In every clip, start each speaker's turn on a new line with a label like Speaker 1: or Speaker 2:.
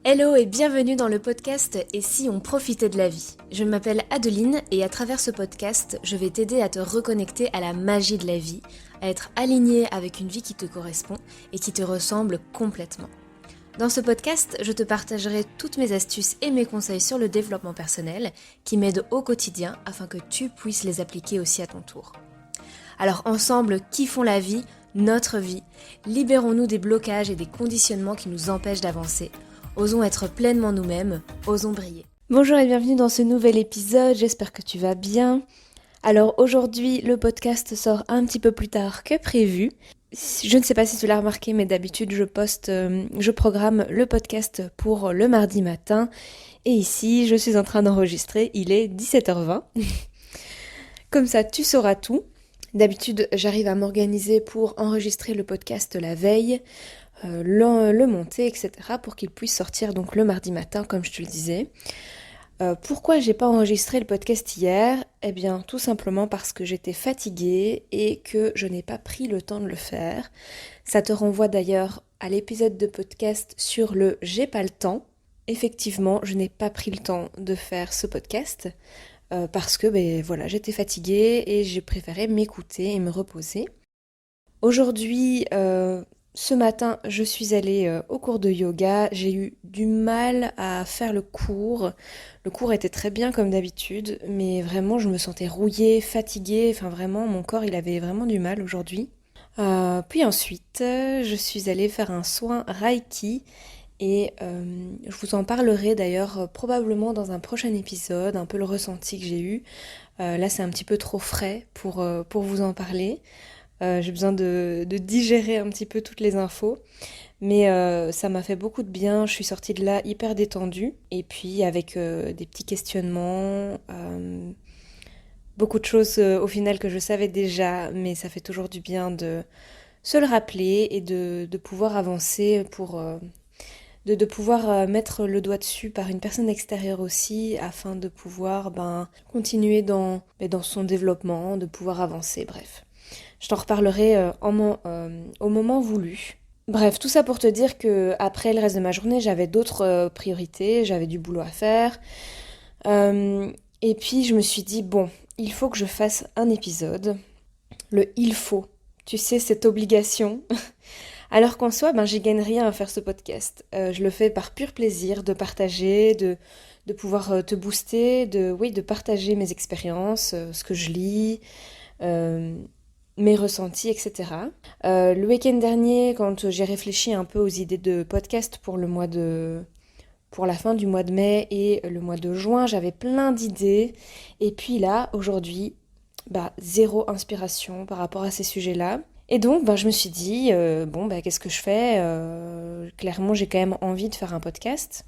Speaker 1: Hello et bienvenue dans le podcast Et si on profitait de la vie? Je m'appelle Adeline et à travers ce podcast, je vais t'aider à te reconnecter à la magie de la vie, à être aligné avec une vie qui te correspond et qui te ressemble complètement. Dans ce podcast, je te partagerai toutes mes astuces et mes conseils sur le développement personnel qui m'aident au quotidien afin que tu puisses les appliquer aussi à ton tour. Alors ensemble, kiffons la vie, notre vie, libérons-nous des blocages et des conditionnements qui nous empêchent d'avancer. Osons être pleinement nous-mêmes, osons briller. Bonjour et bienvenue dans ce nouvel épisode, j'espère que tu vas bien. Alors aujourd'hui, le podcast sort un petit peu plus tard que prévu. Je ne sais pas si tu l'as remarqué, mais d'habitude je programme le podcast pour le mardi matin. Et ici, je suis en train d'enregistrer, il est 17h20. Comme ça, tu sauras tout. D'habitude, j'arrive à m'organiser pour enregistrer le podcast la veille, le monter, etc. pour qu'il puisse sortir donc le mardi matin, comme je te le disais. Pourquoi j'ai pas enregistré le podcast hier? Eh bien, tout simplement parce que j'étais fatiguée et que je n'ai pas pris le temps de le faire. Ça te renvoie d'ailleurs à l'épisode de podcast sur le j'ai pas le temps. Effectivement, je n'ai pas pris le temps de faire ce podcast parce que j'étais fatiguée et j'ai préféré m'écouter et me reposer. Aujourd'hui, ce matin, je suis allée au cours de yoga. J'ai eu du mal à faire le cours. Le cours était très bien comme d'habitude, mais vraiment, je me sentais rouillée, fatiguée. Enfin, vraiment, mon corps, il avait vraiment du mal aujourd'hui. Puis ensuite, je suis allée faire un soin Reiki. Et je vous en parlerai d'ailleurs probablement dans un prochain épisode, un peu le ressenti que j'ai eu. Là, c'est un petit peu trop frais pour vous en parler. J'ai besoin de digérer un petit peu toutes les infos. Mais ça m'a fait beaucoup de bien. Je suis sortie de là hyper détendue. Et puis avec des petits questionnements, beaucoup de choses au final que je savais déjà. Mais ça fait toujours du bien de se le rappeler et de pouvoir avancer pour... de pouvoir mettre le doigt dessus par une personne extérieure aussi, afin de pouvoir continuer dans son développement, de pouvoir avancer, bref. Je t'en reparlerai au moment voulu. Bref, tout ça pour te dire que après le reste de ma journée, j'avais d'autres priorités, j'avais du boulot à faire. Et puis je me suis dit, bon, il faut que je fasse un épisode. Le il faut, tu sais, cette obligation. Alors qu'en soi, j'y gagne rien à faire ce podcast. Je le fais par pur plaisir de partager, de pouvoir te booster, de partager mes expériences, ce que je lis, mes ressentis, etc. Le week-end dernier, quand j'ai réfléchi un peu aux idées de podcast pour la fin du mois de mai et le mois de juin, j'avais plein d'idées. Et puis là, aujourd'hui, zéro inspiration par rapport à ces sujets-là. Et donc, je me suis dit, qu'est-ce que je fais? Clairement, j'ai quand même envie de faire un podcast.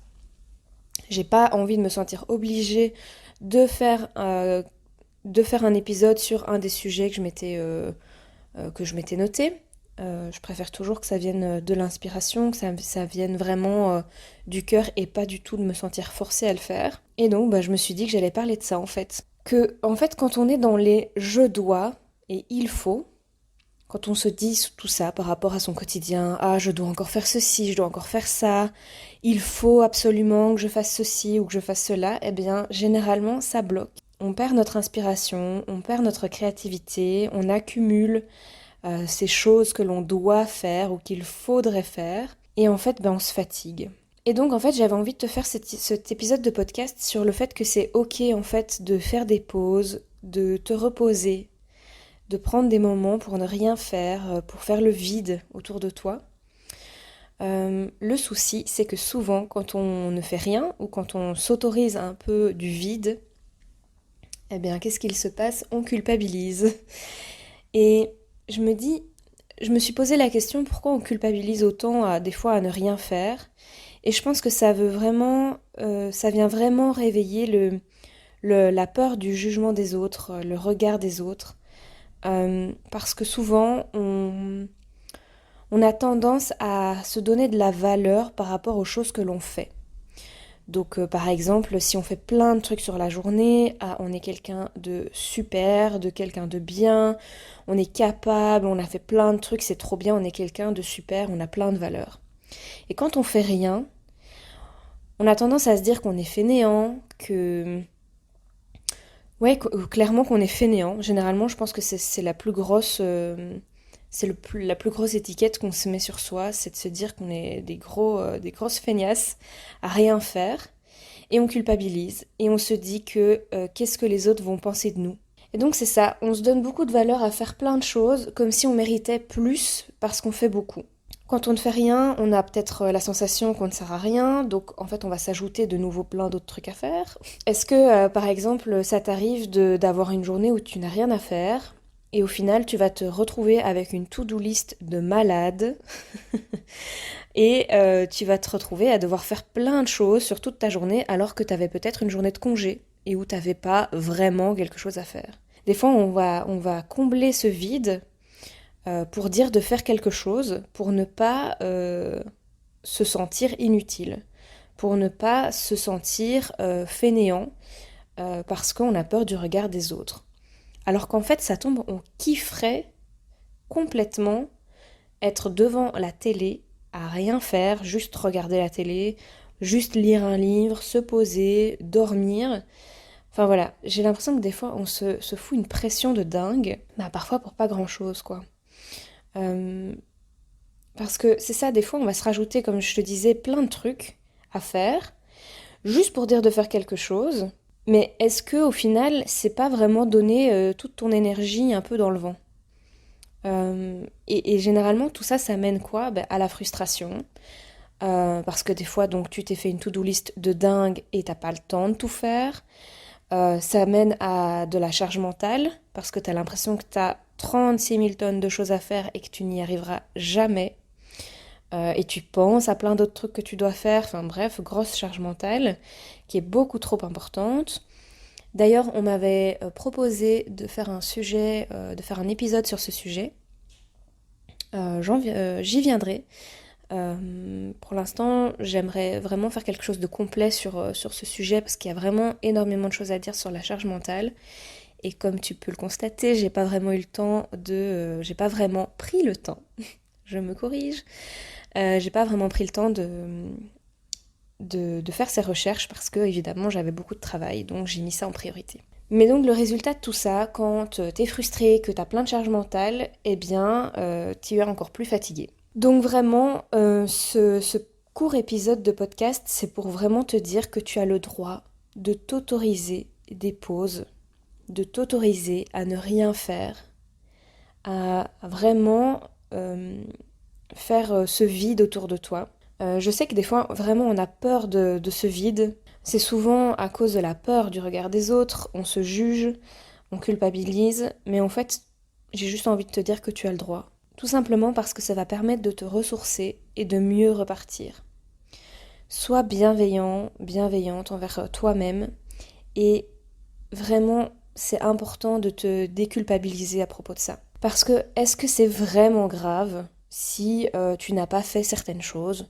Speaker 1: J'ai pas envie de me sentir obligée de faire un épisode sur un des sujets que je m'étais noté. Je préfère toujours que ça vienne de l'inspiration, que ça vienne vraiment du cœur et pas du tout de me sentir forcée à le faire. Et donc, je me suis dit que j'allais parler de ça, en fait. Quand on est dans les « je dois » et « il faut », quand on se dit tout ça par rapport à son quotidien, ah, je dois encore faire ceci, je dois encore faire ça, il faut absolument que je fasse ceci ou que je fasse cela, eh bien, généralement, ça bloque. On perd notre inspiration, on perd notre créativité, on accumule ces choses que l'on doit faire ou qu'il faudrait faire, et en fait, on se fatigue. Et donc, en fait, j'avais envie de te faire cet épisode de podcast sur le fait que c'est ok, en fait, de faire des pauses, de te reposer, de prendre des moments pour ne rien faire, pour faire le vide autour de toi. Le souci, c'est que souvent, quand on ne fait rien ou quand on s'autorise un peu du vide, eh bien, qu'est-ce qu'il se passe? On culpabilise. Et je me suis posé la question, pourquoi on culpabilise autant des fois à ne rien faire? Et je pense que ça vient vraiment réveiller la peur du jugement des autres, le regard des autres. Parce que souvent, on a tendance à se donner de la valeur par rapport aux choses que l'on fait. Donc, par exemple, si on fait plein de trucs sur la journée, on est quelqu'un de super, de quelqu'un de bien, on est capable, on a fait plein de trucs, c'est trop bien, on est quelqu'un de super, on a plein de valeurs. Et quand on fait rien, On a tendance à se dire qu'on est fainéant, que... Ouais, clairement qu'on est fainéant. Généralement, je pense que c'est la plus grosse... la plus grosse étiquette qu'on se met sur soi, c'est de se dire qu'on est des grosses feignasses à rien faire. Et on culpabilise. Et on se dit que qu'est-ce que les autres vont penser de nous. Et donc c'est ça, on se donne beaucoup de valeur à faire plein de choses, comme si on méritait plus parce qu'on fait beaucoup. Quand on ne fait rien, on a peut-être la sensation qu'on ne sert à rien, donc en fait on va s'ajouter de nouveau plein d'autres trucs à faire. Est-ce que par exemple ça t'arrive d'avoir une journée où tu n'as rien à faire, et au final tu vas te retrouver avec une to-do list de malade, et tu vas te retrouver à devoir faire plein de choses sur toute ta journée alors que tu avais peut-être une journée de congé, et où tu n'avais pas vraiment quelque chose à faire. Des fois on va combler ce vide pour dire de faire quelque chose, pour ne pas se sentir inutile, pour ne pas se sentir fainéant, parce qu'on a peur du regard des autres. Alors qu'en fait, ça tombe, on kifferait complètement être devant la télé, à rien faire, juste regarder la télé, juste lire un livre, se poser, dormir. Enfin voilà, j'ai l'impression que des fois, on se fout une pression de dingue, bah parfois pour pas grand-chose, quoi. Parce que c'est ça, des fois on va se rajouter, comme je te disais, plein de trucs à faire, juste pour dire de faire quelque chose, mais est-ce que au final c'est pas vraiment donner toute ton énergie un peu dans le vent? Et généralement tout ça, ça mène quoi? À la frustration, parce que des fois donc tu t'es fait une to-do list de dingue et t'as pas le temps de tout faire. Ça mène à de la charge mentale, parce que t'as l'impression que t'as 36 000 tonnes de choses à faire et que tu n'y arriveras jamais. Et tu penses à plein d'autres trucs que tu dois faire. Enfin bref, grosse charge mentale qui est beaucoup trop importante. D'ailleurs, on m'avait proposé de faire de faire un épisode sur ce sujet. J'y viendrai. Pour l'instant, j'aimerais vraiment faire quelque chose de complet sur ce sujet parce qu'il y a vraiment énormément de choses à dire sur la charge mentale. Et comme tu peux le constater, j'ai pas vraiment j'ai pas vraiment pris le temps. Je me corrige. J'ai pas vraiment pris le temps de faire ces recherches parce que évidemment j'avais beaucoup de travail, donc j'ai mis ça en priorité. Mais donc le résultat de tout ça, quand t'es frustré, que t'as plein de charge mentale, eh bien tu es encore plus fatigué. Donc vraiment, ce court épisode de podcast, c'est pour vraiment te dire que tu as le droit de t'autoriser des pauses, de t'autoriser à ne rien faire, à vraiment faire ce vide autour de toi. Je sais que des fois, vraiment, on a peur de ce vide. C'est souvent à cause de la peur du regard des autres, on se juge, on culpabilise, mais en fait, j'ai juste envie de te dire que tu as le droit. Tout simplement parce que ça va permettre de te ressourcer et de mieux repartir. Sois bienveillant, bienveillante envers toi-même, et vraiment, c'est important de te déculpabiliser à propos de ça. Parce que, est-ce que c'est vraiment grave si tu n'as pas fait certaines choses?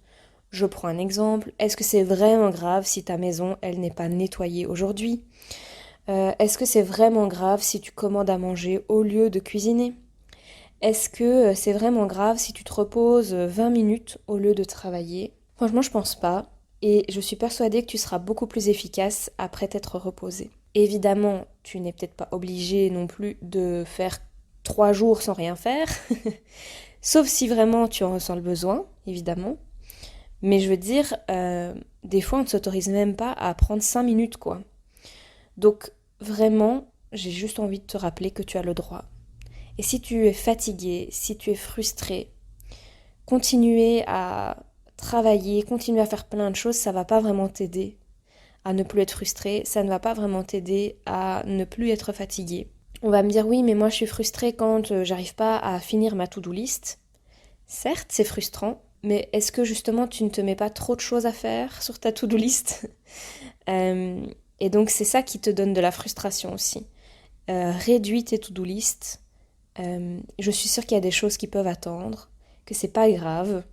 Speaker 1: Je prends un exemple. Est-ce que c'est vraiment grave si ta maison, elle n'est pas nettoyée aujourd'hui? Est-ce que c'est vraiment grave si tu commandes à manger au lieu de cuisiner? Est-ce que c'est vraiment grave si tu te reposes 20 minutes au lieu de travailler? Franchement, je pense pas. Et je suis persuadée que tu seras beaucoup plus efficace après t'être reposé. Évidemment, tu n'es peut-être pas obligé non plus de faire 3 jours sans rien faire. Sauf si vraiment tu en ressens le besoin, évidemment. Mais je veux dire, des fois on ne s'autorise même pas à prendre 5 minutes, quoi. Donc vraiment, j'ai juste envie de te rappeler que tu as le droit. Et si tu es fatigué, si tu es frustré, continuer à travailler, continuer à faire plein de choses, ça va pas vraiment t'aider à ne plus être frustré, ça ne va pas vraiment t'aider à ne plus être fatigué. On va me dire oui, mais moi je suis frustrée quand j'arrive pas à finir ma to-do list. Certes, c'est frustrant, mais est-ce que justement tu ne te mets pas trop de choses à faire sur ta to-do list? Et donc c'est ça qui te donne de la frustration aussi. Réduis tes to-do list. Je suis sûre qu'il y a des choses qui peuvent attendre, que c'est pas grave,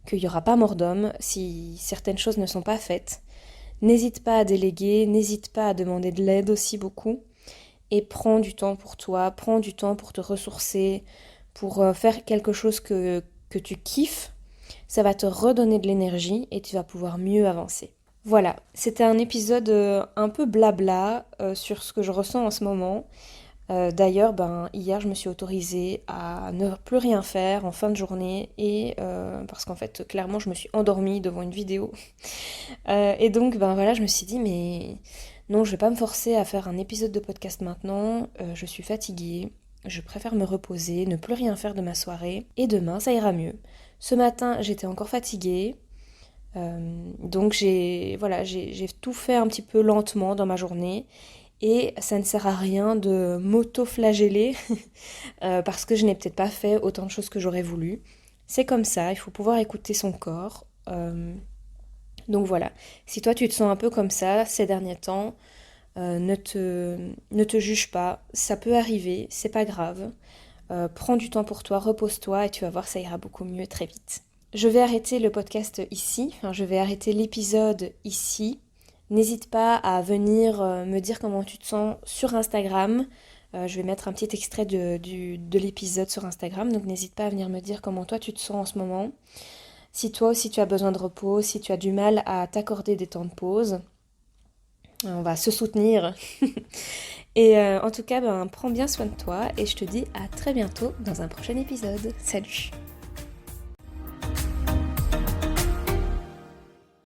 Speaker 1: qu'il n'y aura pas mort d'homme si certaines choses ne sont pas faites. N'hésite pas à déléguer, n'hésite pas à demander de l'aide aussi beaucoup. Et prends du temps pour toi, prends du temps pour te ressourcer, pour faire quelque chose que tu kiffes. Ça va te redonner de l'énergie et tu vas pouvoir mieux avancer. Voilà, c'était un épisode un peu blabla sur ce que je ressens en ce moment. D'ailleurs, hier, je me suis autorisée à ne plus rien faire en fin de journée et parce qu'en fait, clairement, je me suis endormie devant une vidéo. Et donc, voilà, je me suis dit, mais non, je vais pas me forcer à faire un épisode de podcast maintenant. Je suis fatiguée, je préfère me reposer, ne plus rien faire de ma soirée et demain, ça ira mieux. Ce matin, j'étais encore fatiguée. Donc j'ai tout fait un petit peu lentement dans ma journée et ça ne sert à rien de m'auto-flageller parce que je n'ai peut-être pas fait autant de choses que j'aurais voulu. C'est comme ça, il faut pouvoir écouter son corps. Donc voilà, si toi tu te sens un peu comme ça ces derniers temps, ne te juge pas, ça peut arriver, c'est pas grave. Prends du temps pour toi, repose-toi et tu vas voir, ça ira beaucoup mieux très vite. Je vais arrêter le podcast ici, enfin, je vais arrêter l'épisode ici. N'hésite pas à venir me dire comment tu te sens sur Instagram. Je vais mettre un petit extrait de l'épisode sur Instagram, donc n'hésite pas à venir me dire comment toi tu te sens en ce moment. Si toi aussi tu as besoin de repos, si tu as du mal à t'accorder des temps de pause, on va se soutenir. Et en tout cas, prends bien soin de toi et je te dis à très bientôt dans un prochain épisode. Salut!